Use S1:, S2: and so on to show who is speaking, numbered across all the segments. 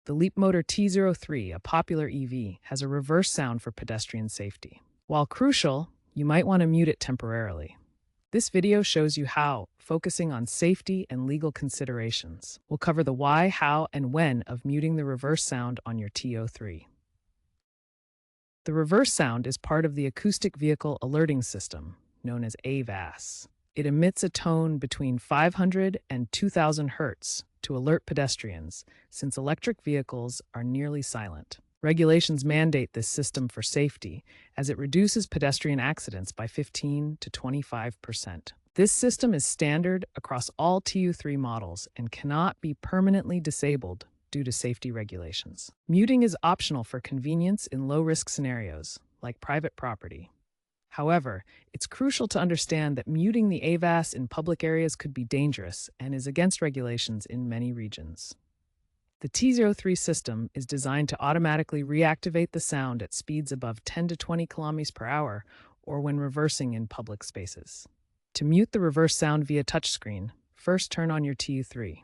S1: The Leapmotor T03, a popular EV, has a reverse sound for pedestrian safety. While crucial, you might want to mute it temporarily. This video shows you how, focusing on safety and legal considerations. We'll cover the why, how, and when of muting the reverse sound on your T03. The reverse sound is part of the Acoustic Vehicle Alerting System, known as AVAS. It emits a tone between 500 and 2000 Hz to alert pedestrians, since electric vehicles are nearly silent. Regulations mandate this system for safety, as it reduces pedestrian accidents by 15 to 25%. This system is standard across all TU3 models and cannot be permanently disabled due to safety regulations. Muting is optional for convenience in low-risk scenarios, like private property. However, it's crucial to understand that muting the AVAS in public areas could be dangerous and is against regulations in many regions. The T03 system is designed to automatically reactivate the sound at speeds above 10 to 20 km per hour or when reversing in public spaces. To mute the reverse sound via touchscreen, first turn on your TU3.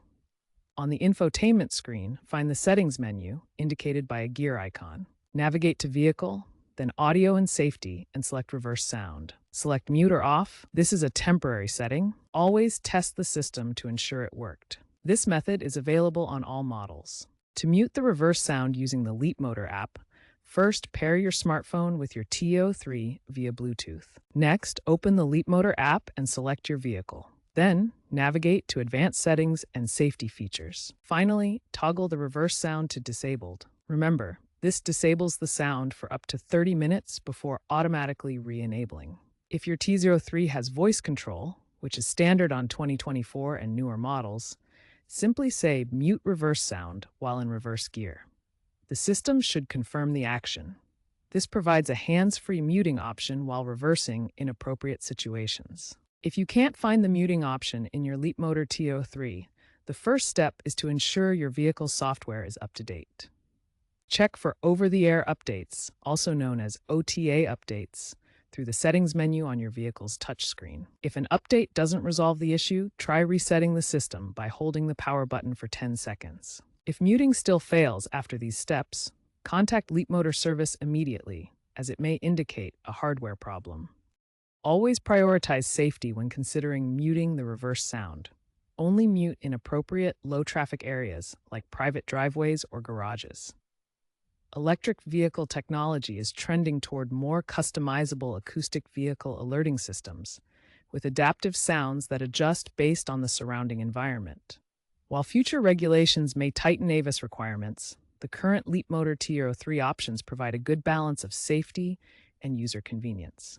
S1: On the infotainment screen, find the Settings menu, indicated by a gear icon. Navigate to Vehicle, then Audio and Safety, and select Reverse Sound. Select Mute or Off. This is a temporary setting. Always test the system to ensure it worked. This method is available on all models. To mute the reverse sound using the Leapmotor app, first pair your smartphone with your T03 via Bluetooth. Next, open the Leapmotor app and select your vehicle. Then, navigate to Advanced Settings and Safety Features. Finally, toggle the reverse sound to Disabled. Remember, this disables the sound for up to 30 minutes before automatically re-enabling. If your T03 has voice control, which is standard on 2024 and newer models, simply say Mute Reverse Sound while in reverse gear. The system should confirm the action. This provides a hands-free muting option while reversing in appropriate situations. If you can't find the muting option in your Leapmotor T03, the first step is to ensure your vehicle's software is up to date. Check for over-the-air updates, also known as OTA updates, through the Settings menu on your vehicle's touchscreen. If an update doesn't resolve the issue, try resetting the system by holding the power button for 10 seconds. If muting still fails after these steps, contact Leapmotor service immediately, as it may indicate a hardware problem. Always prioritize safety when considering muting the reverse sound. Only mute in appropriate low-traffic areas like private driveways or garages. Electric vehicle technology is trending toward more customizable acoustic vehicle alerting systems, with adaptive sounds that adjust based on the surrounding environment. While future regulations may tighten AVAS requirements, the current Leapmotor T03 options provide a good balance of safety and user convenience.